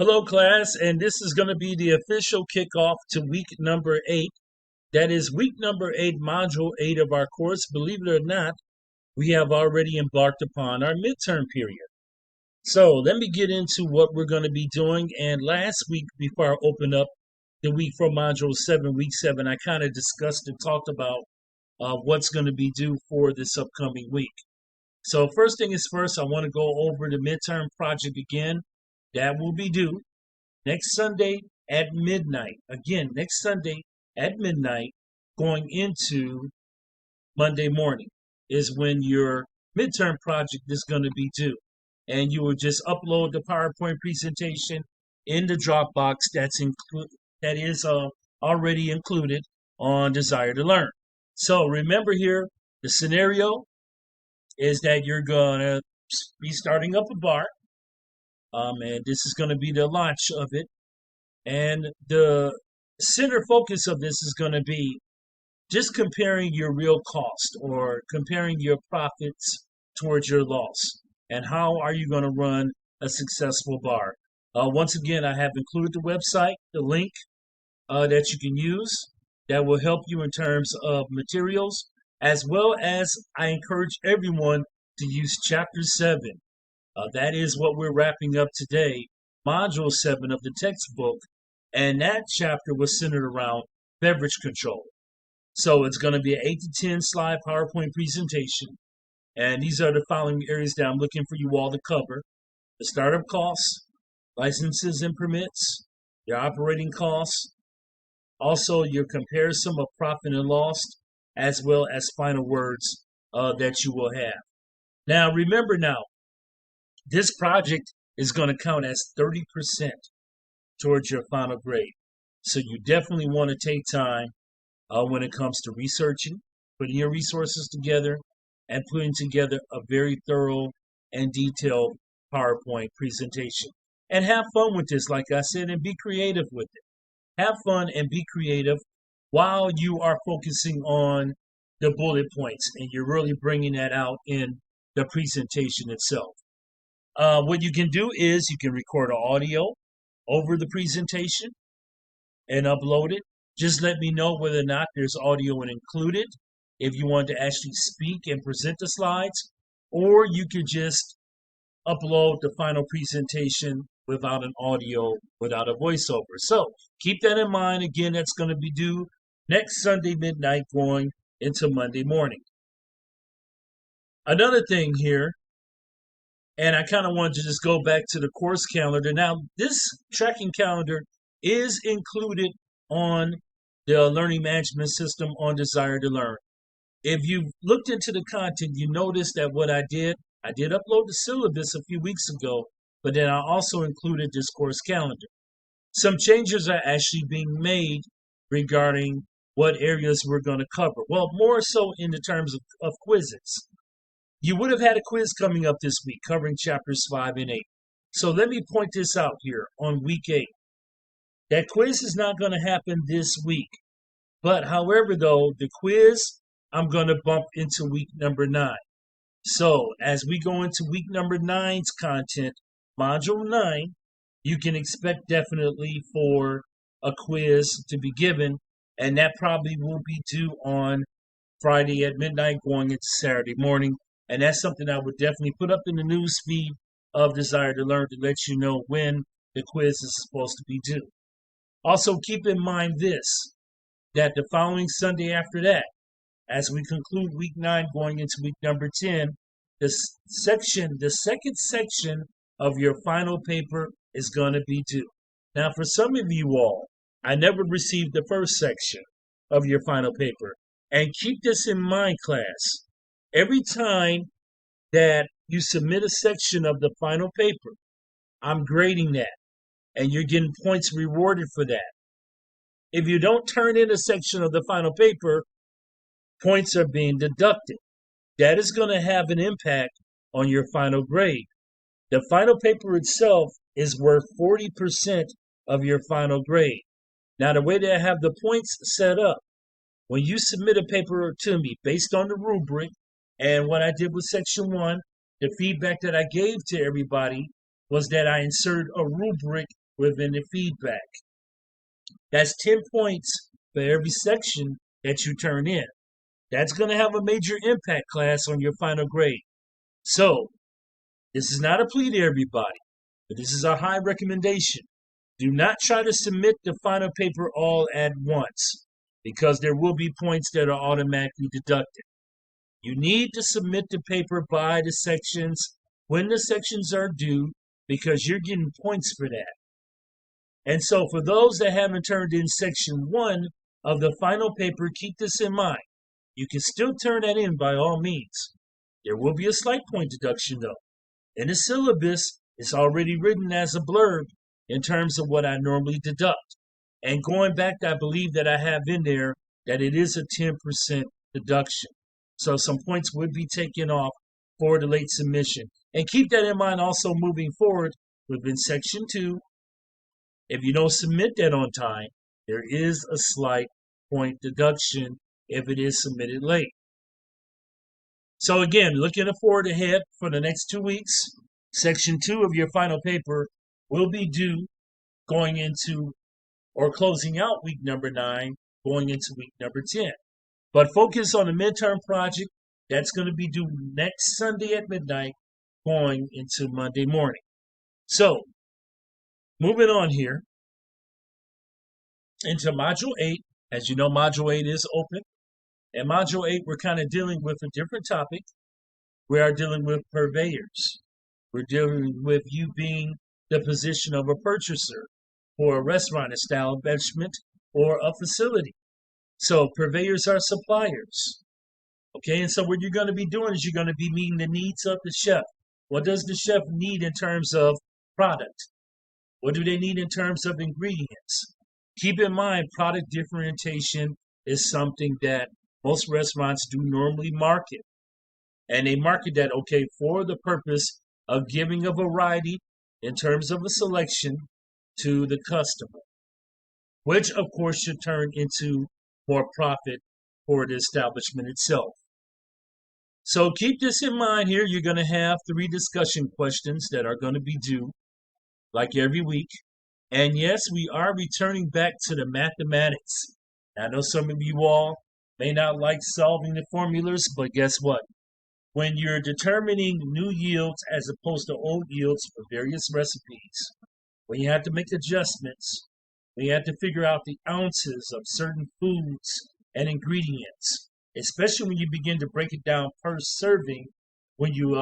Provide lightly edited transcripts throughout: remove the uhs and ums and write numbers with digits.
Hello, class, and this is going to be the official kickoff to week number 8. That is week number 8, module 8 of our course. Believe it or not, we have already embarked upon our midterm period. So let me get into what we're going to be doing. And last week, before I open up the week for module 7, week 7, I kind of discussed and talked about what's going to be due for this upcoming week. So first thing is first, I want to go over the midterm project again. That will be due next Sunday at midnight. Again, next Sunday at midnight, going into Monday morning, is when your midterm project is going to be due. And you will just upload the PowerPoint presentation in the Dropbox that is already included on Desire to Learn. So remember here, the scenario is that you're going to be starting up a bar. And this is going to be the launch of it. And the center focus of this is going to be just comparing your real cost or comparing your profits towards your loss. And how are you going to run a successful bar? Once again, I have included the website, the link that you can use that will help you in terms of materials, as well as I encourage everyone to use Chapter 7. That is what we're wrapping up today, Module 7 of the textbook, and that chapter was centered around beverage control. So it's going to be an 8 to 10 slide PowerPoint presentation, and these are the following areas that I'm looking for you all to cover: the startup costs, licenses and permits, your operating costs, also your comparison of profit and loss, as well as final words that you will have. Now, remember now, this project is going to count as 30% towards your final grade. So you definitely want to take time when it comes to researching, putting your resources together, and putting together a very thorough and detailed PowerPoint presentation. And have fun with this, like I said, and be creative with it. Have fun and be creative while you are focusing on the bullet points and you're really bringing that out in the presentation itself. What you can do is you can record audio over the presentation and upload it. Just let me know whether or not there's audio included, if you want to actually speak and present the slides, or you could just upload the final presentation without an audio, without a voiceover. So keep that in mind. Again, that's going to be due next Sunday midnight going into Monday morning. Another thing here, and I kind of wanted to just go back to the course calendar. Now, this tracking calendar is included on the learning management system on Desire to Learn. If you've looked into the content, you notice that what I did upload the syllabus a few weeks ago, but then I also included this course calendar. Some changes are actually being made regarding what areas we're going to cover. Well, more so in the terms of quizzes. You would have had a quiz coming up this week covering chapters 5 and 8. So let me point this out here on week 8. That quiz is not going to happen this week. But however, though, the quiz I'm going to bump into week number 9. So as we go into week number 9's content, module 9, you can expect definitely for a quiz to be given, and that probably will be due on Friday at midnight going into Saturday morning. And that's something I would definitely put up in the news feed of Desire to Learn to let you know when the quiz is supposed to be due. Also, keep in mind this, that the following Sunday after that, as we conclude week 9 going into week number 10, the second section of your final paper is going to be due. Now, for some of you all, I never received the first section of your final paper. And keep this in mind, class. Every time that you submit a section of the final paper, I'm grading that, and you're getting points rewarded for that. If you don't turn in a section of the final paper, points are being deducted. That is going to have an impact on your final grade. The final paper itself is worth 40% of your final grade. Now, the way that I have the points set up, when you submit a paper to me based on the rubric, and what I did with section 1, the feedback that I gave to everybody was that I inserted a rubric within the feedback. That's 10 points for every section that you turn in. That's going to have a major impact, class, on your final grade. So, this is not a plea to everybody, but this is a high recommendation. Do not try to submit the final paper all at once, because there will be points that are automatically deducted. You need to submit the paper by the sections when the sections are due, because you're getting points for that. And so for those that haven't turned in section 1 of the final paper, keep this in mind. You can still turn that in by all means. There will be a slight point deduction though. In the syllabus, it's already written as a blurb in terms of what I normally deduct. And going back, I believe that I have in there that it is a 10% deduction. So some points would be taken off for the late submission. And keep that in mind also moving forward within section 2. If you don't submit that on time, there is a slight point deduction if it is submitted late. So again, looking forward ahead for the next 2 weeks, section 2 of your final paper will be due going into or closing out week number 9, going into week number 10. But focus on the midterm project. That's going to be due next Sunday at midnight, going into Monday morning. So, moving on here into Module 8. As you know, Module 8 is open. And Module 8, we're kind of dealing with a different topic. We are dealing with purveyors. We're dealing with you being the position of a purchaser for a restaurant, establishment, or a facility. So purveyors are suppliers. Okay, and so what you're going to be doing is you're going to be meeting the needs of the chef. What does the chef need in terms of product? What do they need in terms of ingredients? Keep in mind, product differentiation is something that most restaurants do normally market. And they market that, okay, for the purpose of giving a variety in terms of a selection to the customer, which of course should turn into more profit for the establishment itself. So keep this in mind here. You're going to have 3 discussion questions that are going to be due like every week. And yes, we are returning back to the mathematics. I know some of you all may not like solving the formulas, but guess what? When you're determining new yields as opposed to old yields for various recipes, when you have to make adjustments, when you have to figure out the ounces of certain foods and ingredients, especially when you begin to break it down per serving, when you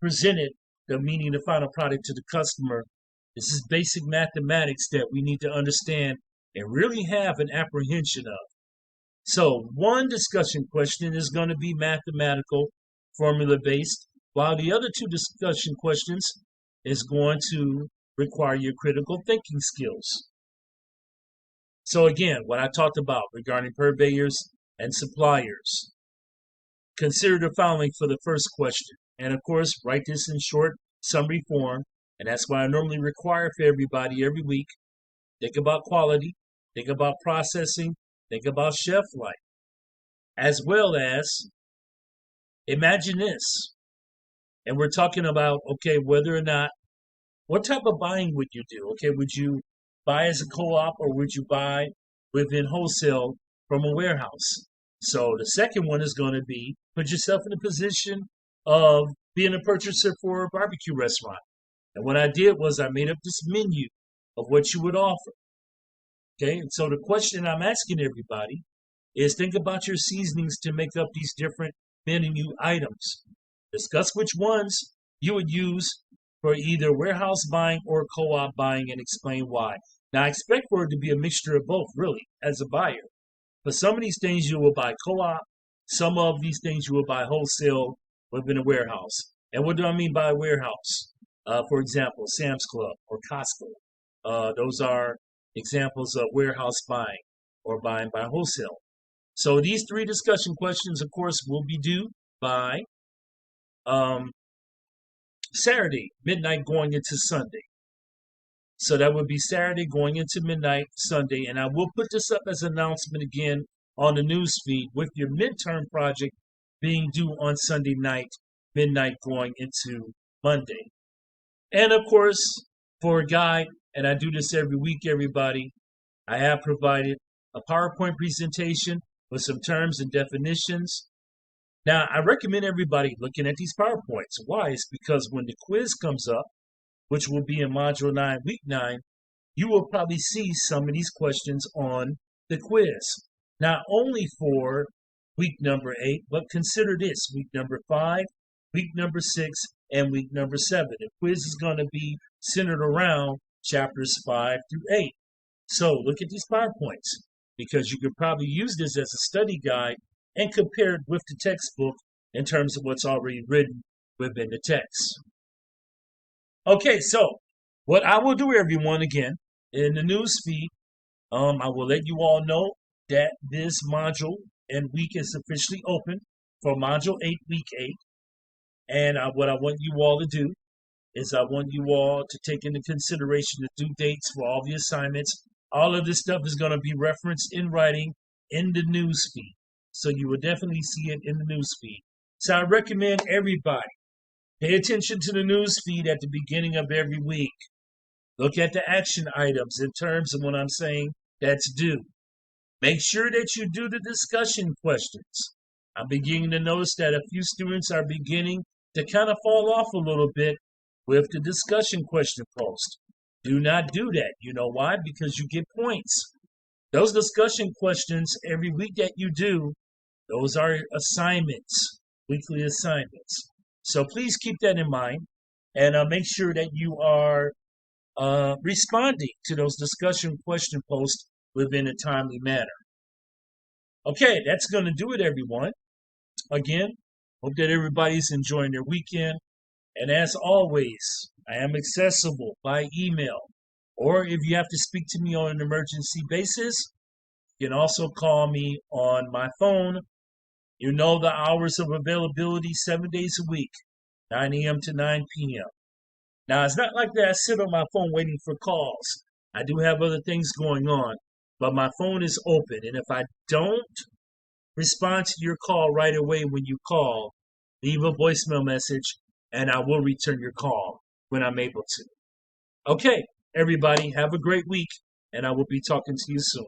present it, the meaning the final product to the customer, this is basic mathematics that we need to understand and really have an apprehension of. So one discussion question is going to be mathematical, formula-based, while the other 2 discussion questions is going to require your critical thinking skills. So again, what I talked about regarding purveyors and suppliers. Consider the following for the first question. And of course, write this in short summary form. And that's what I normally require for everybody every week. Think about quality. Think about processing. Think about shelf life. As well as, imagine this. And we're talking about, okay, whether or not, what type of buying would you do? Okay, would you buy as a co-op or would you buy within wholesale from a warehouse? So the second one is going to be, put yourself in a position of being a purchaser for a barbecue restaurant. And what I did was I made up this menu of what you would offer. Okay, and so the question I'm asking everybody is think about your seasonings to make up these different menu items. Discuss which ones you would use for either warehouse buying or co-op buying and explain why. Now, I expect for it to be a mixture of both, really, as a buyer. But some of these things you will buy co-op, some of these things you will buy wholesale within a warehouse. And what do I mean by a warehouse? For example, Sam's Club or Costco. Those are examples of warehouse buying or buying by wholesale. So these 3 discussion questions, of course, will be due by Saturday, midnight going into Sunday. So that would be Saturday going into midnight Sunday. And I will put this up as an announcement again on the news feed with your midterm project being due on Sunday night, midnight going into Monday. And of course, for a guide, and I do this every week, everybody. I have provided a PowerPoint presentation with some terms and definitions. Now, I recommend everybody looking at these PowerPoints. Why? It's because when the quiz comes up, which will be in Module 9, Week 9, you will probably see some of these questions on the quiz. Not only for week number 8, but consider this: week number 5, week number 6, and week number 7. The quiz is going to be centered around chapters 5 through 8. So look at these PowerPoints, because you could probably use this as a study guide and compare it with the textbook in terms of what's already written within the text. Okay, so what I will do, everyone, again, in the news feed, I will let you all know that this module and week is officially open for Module 8, Week 8. And what I want you all to do is I want you all to take into consideration the due dates for all the assignments. All of this stuff is going to be referenced in writing in the news feed. So you will definitely see it in the news feed. So I recommend everybody pay attention to the news feed at the beginning of every week. Look at the action items in terms of what I'm saying that's due. Make sure that you do the discussion questions. I'm beginning to notice that a few students are beginning to kind of fall off a little bit with the discussion question post. Do not do that. You know why? Because you get points. Those discussion questions every week that you do, those are assignments, weekly assignments. So please keep that in mind and make sure that you are responding to those discussion question posts within a timely manner. Okay, that's going to do it, everyone. Again, hope that everybody's enjoying their weekend. And as always, I am accessible by email. Or if you have to speak to me on an emergency basis, you can also call me on my phone. You know the hours of availability, 7 days a week, 9 a.m. to 9 p.m. Now, it's not like that I sit on my phone waiting for calls. I do have other things going on, but my phone is open. And if I don't respond to your call right away when you call, leave a voicemail message, and I will return your call when I'm able to. Okay, everybody, have a great week, and I will be talking to you soon.